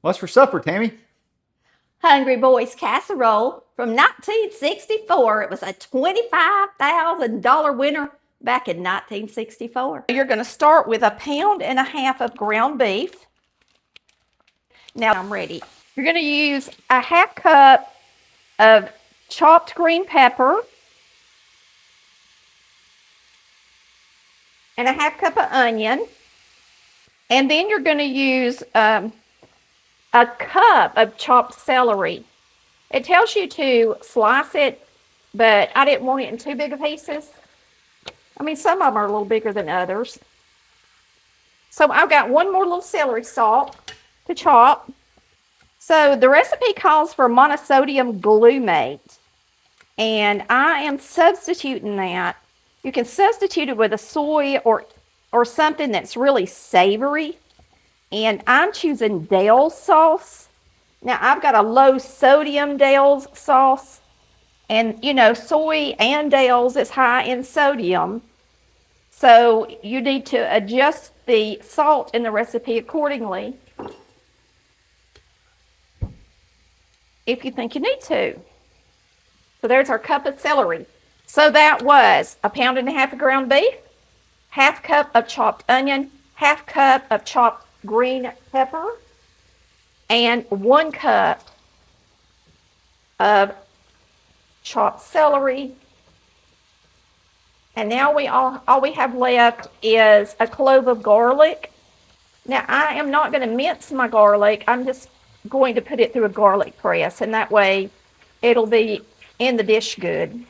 What's for supper, Tammy? Hungry Boys Casserole from 1964. It was a $25,000 winner back in 1964. You're going to start with 1.5 pounds of ground beef. Now I'm ready. You're going to use a 1/2 cup of chopped green pepper and a 1/2 cup of onion. And then you're going to use a cup of chopped celery. It tells you to slice it, but I didn't want it in too big of pieces. I mean, some of them are a little bigger than others. So I've got one more little celery stalk to chop. So the recipe calls for monosodium glutamate, and I am substituting that. You can substitute it with a soy or something that's really savory. And I'm choosing Dale's sauce. Now, I've got a low sodium Dale's sauce. And, you know, soy and Dale's is high in sodium. So you need to adjust the salt in the recipe accordingly if you think you need to. So there's our cup of celery. So that was 1.5 pounds of ground beef, 1/2 cup of chopped onion, 1/2 cup of chopped green pepper, and 1 cup of chopped celery. And now all we have left is a clove of garlic. Now I am not going to mince my garlic. I'm just going to put it through a garlic press, and that way it'll be in the dish good.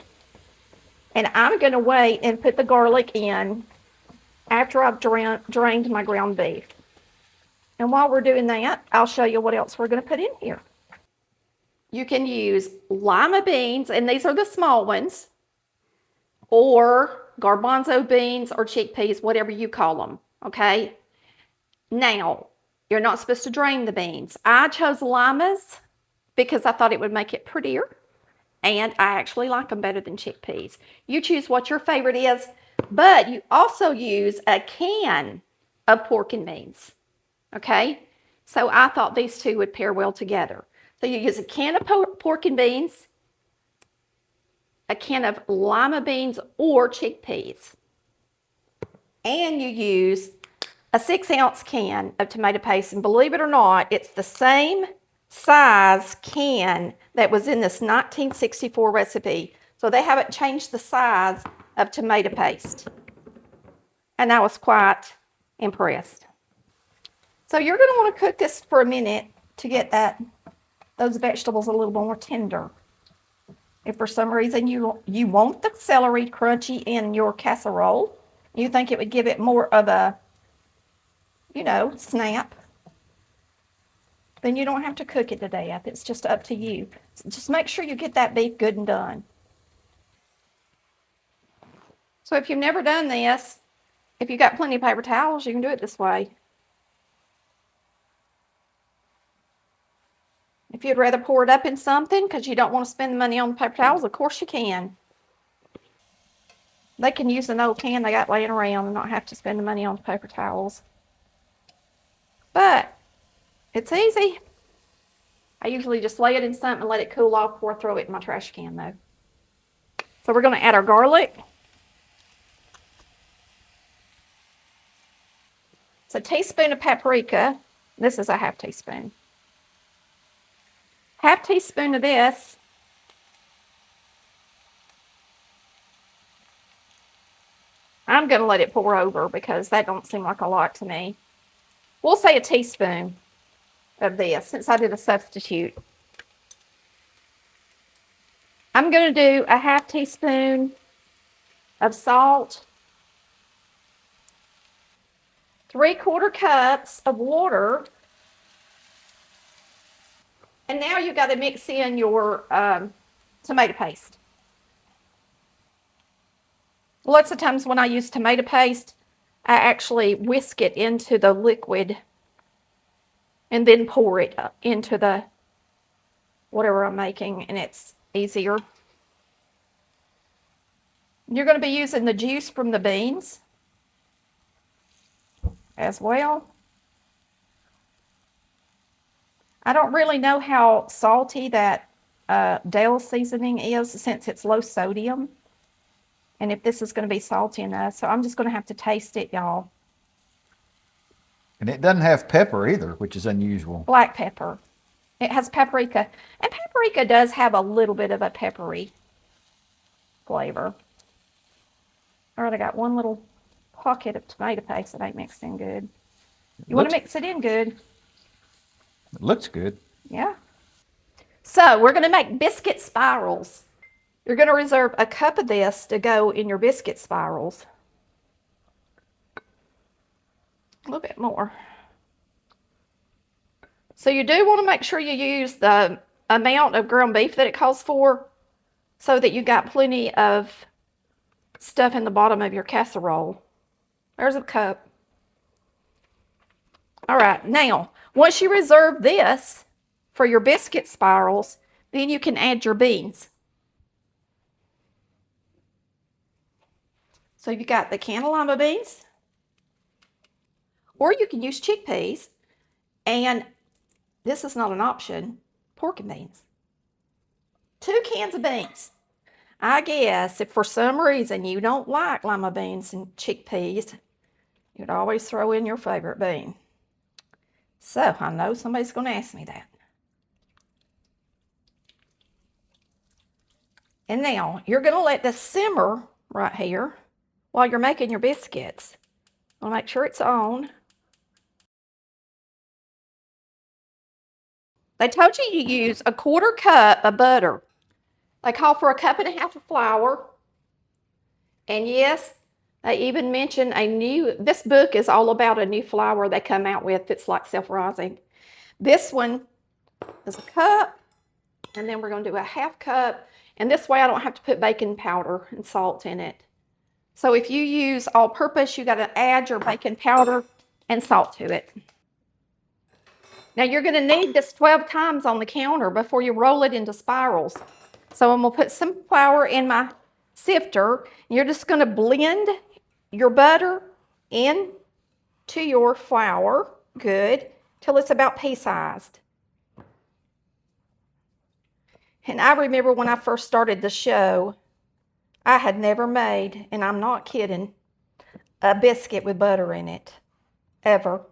And I'm going to wait and put the garlic in after I've drained my ground beef. And while we're doing that, I'll show you what else we're going to put in here. You can use lima beans, and these are the small ones, or garbanzo beans or chickpeas, whatever you call them, okay? Now, you're not supposed to drain the beans. I chose limas because I thought it would make it prettier, and I actually like them better than chickpeas. You choose what your favorite is, but you also use a can of pork and beans. Okay, so I thought these two would pair well together. So you use a can of pork and beans, a can of lima beans or chickpeas, and you use a 6-ounce can of tomato paste. And believe it or not, it's the same size can that was in this 1964 recipe. So they haven't changed the size of tomato paste. And I was quite impressed. So you're going to want to cook this for a minute to get those vegetables a little more tender. If for some reason you want the celery crunchy in your casserole, you think it would give it more of a, you know, snap, then you don't have to cook it to death. It's just up to you. Just make sure you get that beef good and done. So if you've never done this, if you've got plenty of paper towels, you can do it this way. If you'd rather pour it up in something because you don't want to spend the money on the paper towels, of course you can. They can use an old can they got laying around and not have to spend the money on the paper towels. But it's easy. I usually just lay it in something and let it cool off before I throw it in my trash can though. So we're going to add our garlic. It's a teaspoon of paprika. This is a 1/2 teaspoon. 1/2 teaspoon of this. I'm going to let it pour over because that don't seem like a lot to me. We'll say a teaspoon of this since I did a substitute. I'm going to do a 1/2 teaspoon of salt, 3/4 cups of water. And now you've got to mix in your tomato paste. Lots of times when I use tomato paste, I actually whisk it into the liquid and then pour it into the whatever I'm making, and it's easier. You're going to be using the juice from the beans as well. I don't really know how salty that Dale seasoning is since it's low sodium. And if this is going to be salty enough, so I'm just going to have to taste it, y'all. And it doesn't have pepper either, which is unusual. Black pepper. It has paprika. And paprika does have a little bit of a peppery flavor. All right, I got one little pocket of tomato paste that ain't mixed in good. You want to mix it in good? It looks good. Yeah. So we're going to make biscuit spirals. You're going to reserve a cup of this to go in your biscuit spirals. A little bit more. So you do want to make sure you use the amount of ground beef that it calls for so that you got plenty of stuff in the bottom of your casserole. There's a cup. All right, now, once you reserve this for your biscuit spirals, then you can add your beans. So you've got the canned lima beans, or you can use chickpeas, and this is not an option, pork and beans. 2 cans of beans. I guess if for some reason you don't like lima beans and chickpeas, you'd always throw in your favorite bean. So I know somebody's going to ask me that. And now you're going to let this simmer right here while you're making your biscuits. I'll make sure it's on. They told you to use a 1/4 cup of butter. They call for a 1.5 cups of flour. And yes, they even mention this book is all about a new flour they come out with that's like self-rising. This one is a cup, and then we're going to do a 1/2 cup. And this way I don't have to put baking powder and salt in it. So if you use all-purpose, you got to add your baking powder and salt to it. Now you're going to need this 12 times on the counter before you roll it into spirals. So I'm going to put some flour in my sifter. You're just going to blend your butter into your flour, good, till it's about pea-sized. And I remember when I first started the show, I had never made, and I'm not kidding, a biscuit with butter in it, ever.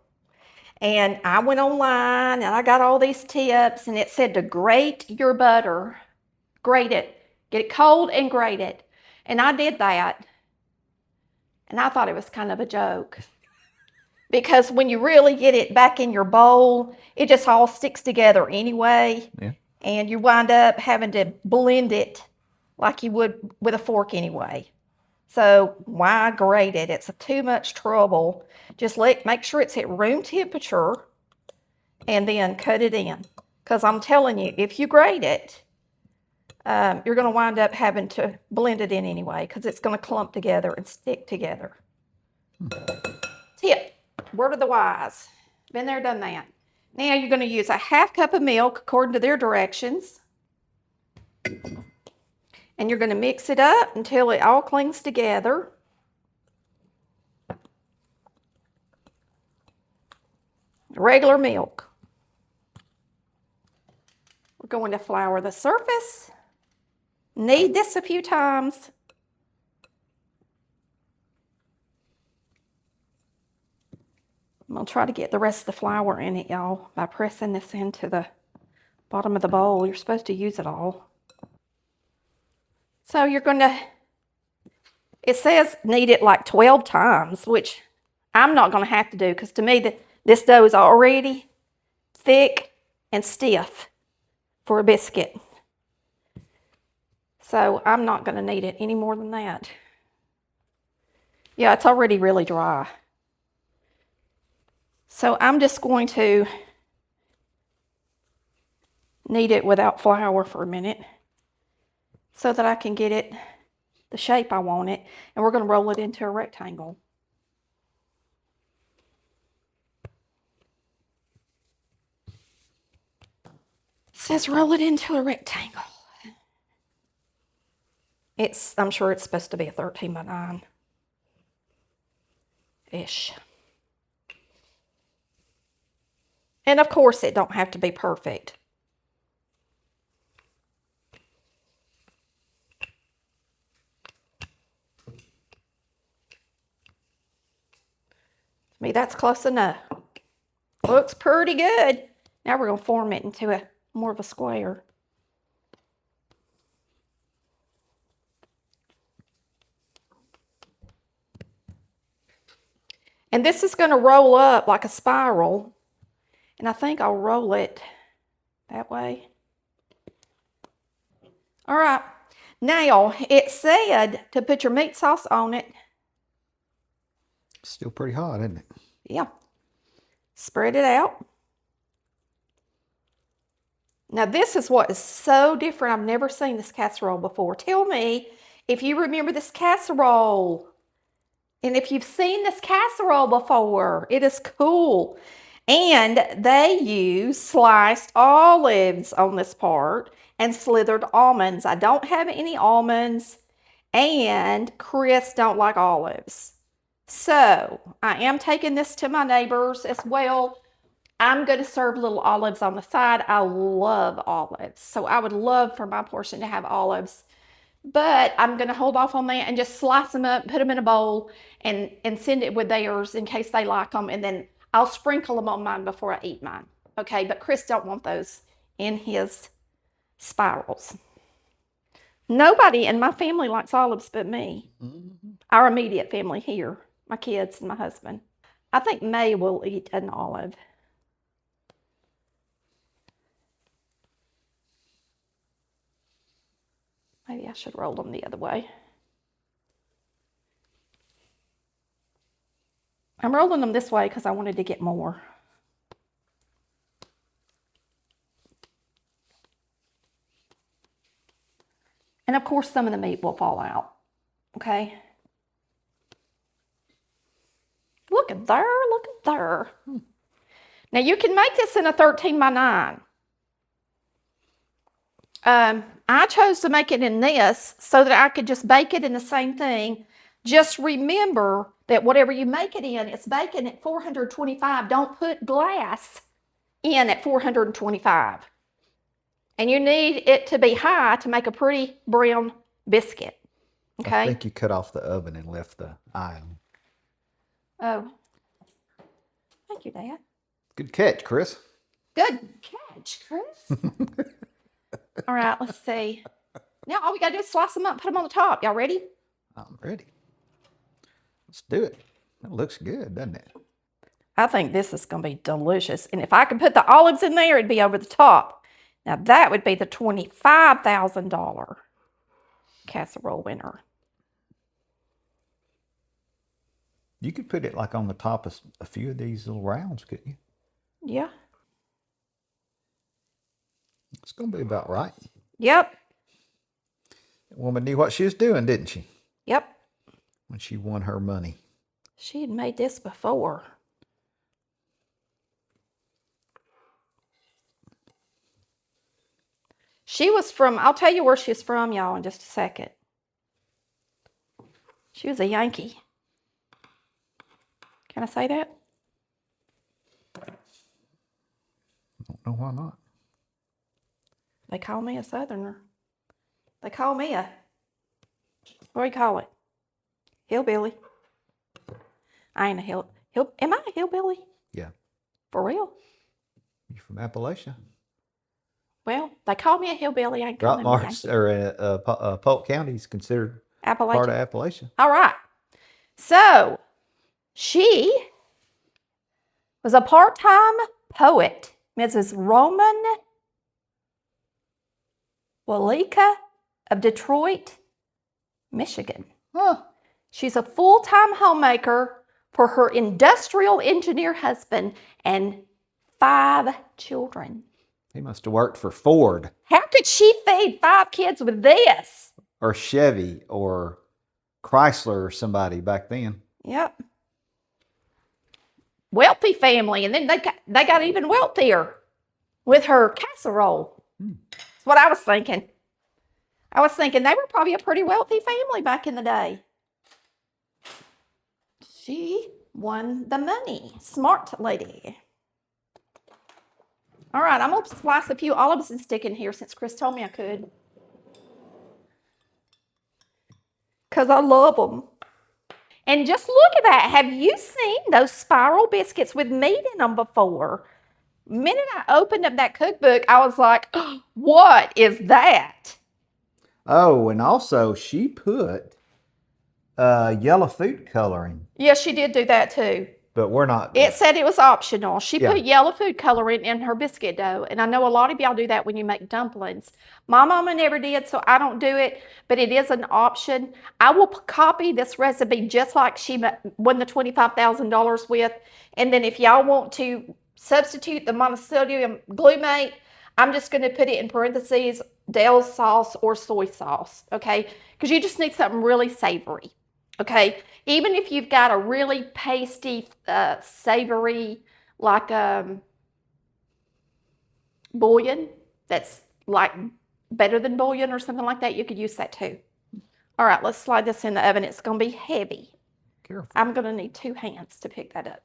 And I went online and I got all these tips, and it said to grate your butter. Grate it. Get it cold and grate it. And I did that. And I thought it was kind of a joke. Because when you really get it back in your bowl, it just all sticks together anyway. Yeah. And you wind up having to blend it like you would with a fork anyway. So why grate it? It's too much trouble. Just make sure it's at room temperature and then cut it in. Because I'm telling you, if you grate it, you're going to wind up having to blend it in anyway because it's going to clump together and stick together. Tip, word of the wise. Been there, done that. Now you're going to use a 1/2 cup of milk according to their directions. And you're going to mix it up until it all clings together. Regular milk. We're going to flour the surface. Knead this a few times. I'm going to try to get the rest of the flour in it, y'all, by pressing this into the bottom of the bowl. You're supposed to use it all. So you're going to, it says knead it like 12 times, which I'm not going to have to do because to me this dough is already thick and stiff for a biscuit. So I'm not going to knead it any more than that. Yeah, it's already really dry. So I'm just going to knead it without flour for a minute so that I can get it the shape I want it. And we're going to roll it into a rectangle. It says roll it into a rectangle. I'm sure it's supposed to be a 13 by 9-ish. And of course, it don't have to be perfect. To me, that's close enough. Looks pretty good. Now we're going to form it into a more of a square. And this is going to roll up like a spiral. And I think I'll roll it that way. All right. Now, it said to put your meat sauce on it. Still pretty hot, isn't it? Yeah. Spread it out. Now, this is what is so different. I've never seen this casserole before. Tell me if you remember this casserole. And if you've seen this casserole before, it is cool. And they use sliced olives on this part and slithered almonds. I don't have any almonds, and Chris don't like olives. So I am taking this to my neighbors as well. I'm going to serve little olives on the side. I love olives. So I would love for my portion to have olives. But I'm going to hold off on that and just slice them up, put them in a bowl, and send it with theirs in case they like them. And then I'll sprinkle them on mine before I eat mine. Okay, but Chris don't want those in his spirals. Nobody in my family likes olives but me. Mm-hmm. Our immediate family here, my kids and my husband. I think May will eat an olive. Maybe I should roll them the other way. I'm rolling them this way because I wanted to get more. And of course, some of the meat will fall out. Okay. Look at there, look at there. Now you can make this in a 13 by 9. I chose to make it in this so that I could just bake it in the same thing. Just remember that whatever you make it in, it's baking at 425. Don't put glass in at 425. And you need it to be high to make a pretty brown biscuit. Okay? I think you cut off the oven and left the eye on. Oh. Thank you, Dad. Good catch, Chris. Good catch, Chris. All right, let's see. Now all we gotta do is slice them up, put them on the top. Y'all ready? I'm ready. Let's do it. That looks good, doesn't it? I think this is gonna be delicious. And if I could put the olives in there, it'd be over the top. Now that would be the $25,000 casserole winner. You could put it like on the top of a few of these little rounds, couldn't you? Yeah. It's going to be about right. Yep. The woman knew what she was doing, didn't she? Yep. When she won her money. She had made this before. She was from, I'll tell you where she's from, y'all, in just a second. She was a Yankee. Can I say that? I don't know why not. They call me a Southerner. They call me a, what do you call it? Hillbilly. I ain't a am I a hillbilly? Yeah. For real? You from Appalachia? Well, they call me a hillbilly. I ain't calling them a Yankee. Or Polk County is considered part of Appalachia. All right. So, she was a part-time poet, Mrs. Roman Walika of Detroit, Michigan. Huh. She's a full-time homemaker for her industrial engineer husband and 5 children. He must have worked for Ford. How could she feed 5 kids with this? Or Chevy or Chrysler or somebody back then. Yep. Wealthy family. And then they got even wealthier with her casserole. That's what I was thinking. I was thinking they were probably a pretty wealthy family back in the day. She won the money. Smart lady. All right, I'm going to slice a few olives and stick in here since Chris told me I could. Because I love them. And just look at that. Have you seen those spiral biscuits with meat in them before? The minute I opened up that cookbook, I was like, oh, what is that? Oh, and also she put yellow food coloring, Yeah, she did do that too. but we're not. It said it was optional. She Yeah. put yellow food coloring in her biscuit dough. And I know a lot of y'all do that when you make dumplings. My mama never did, so I don't do it, but it is an option. I will copy this recipe just like she won the $25,000 with. And then if y'all want to substitute the monosodium glutamate, I'm just going to put it in parentheses, Dale's sauce or soy sauce, okay? Because you just need something really savory. Okay, even if you've got a really pasty, savory, like bouillon, that's like better than bouillon or something like that, you could use that too. All right, let's slide this in the oven. It's going to be heavy. Careful. I'm going to need 2 hands to pick that up.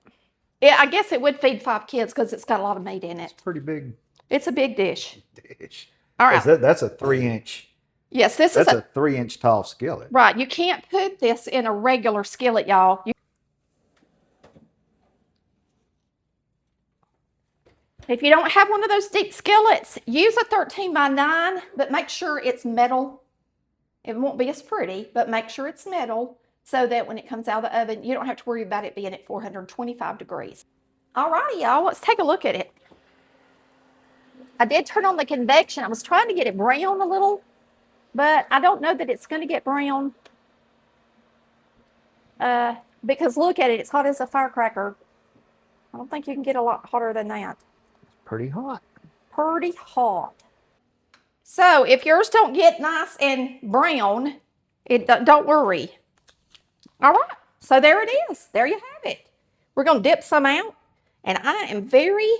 Yeah, I guess it would feed 5 kids because it's got a lot of meat in it. It's pretty big It's a big dish. dish. All right. That's a 3-inch. Yes, this That's is a 3-inch tall skillet. right. You can't put this in a regular skillet, y'all. If you don't have one of those deep skillets, use a 13x9, but make sure it's metal. It won't be as pretty, but make sure it's metal so that when it comes out of the oven, you don't have to worry about it being at 425 degrees. All righty, y'all, let's take a look at it. I did turn on the convection. I was trying to get it brown a little, but I don't know that it's going to get brown because look at it. It's hot as a firecracker. I don't think you can get a lot hotter than that. Pretty hot. Pretty hot. So if yours don't get nice and brown, don't worry. All right, so there it is. There you have it. We're going to dip some out, and I am very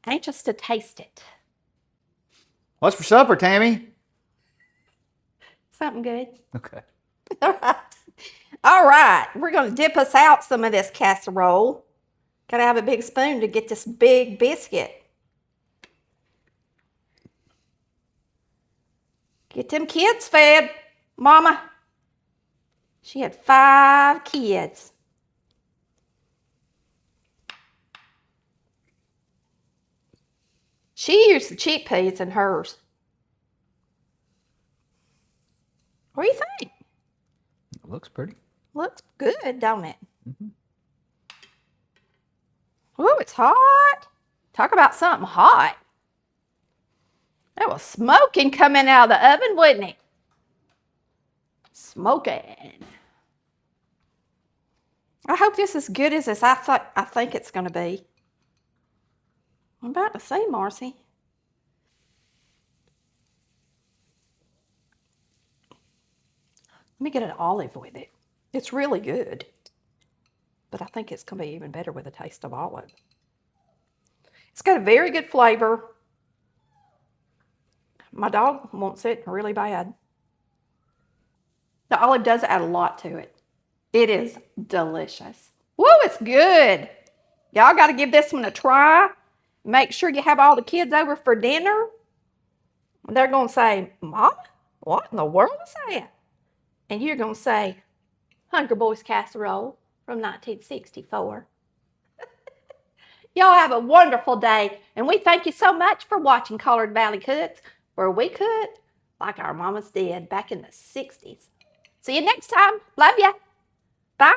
anxious to taste it. What's for supper, Tammy? Something good. Okay. All right. All right, we're going to dip us out some of this casserole. Got to have a big spoon to get this big biscuit. Get them kids fed, Mama. She had 5 kids. She used the chickpeas in hers. What do you think? It looks pretty. Looks good, don't it? Mm-hmm. Oh, it's hot. Talk about something hot. That was smoking coming out of the oven, wasn't it? Smoking. I hope this is good as I think it's going to be. I'm about to say, Marcy. Let me get an olive with it. It's really good. But I think it's going to be even better with a taste of olive. It's got a very good flavor. My dog wants it really bad. The olive does add a lot to it. It is delicious. Woo, it's good. Y'all got to give this one a try. Make sure you have all the kids over for dinner. They're going to say, Mom, what in the world is that? And you're going to say, Hungry Boys Casserole from 1964. Y'all have a wonderful day. And we thank you so much for watching Collard Valley Cooks, where we cook like our mamas did back in the 60s. See you next time. Love ya. Bye.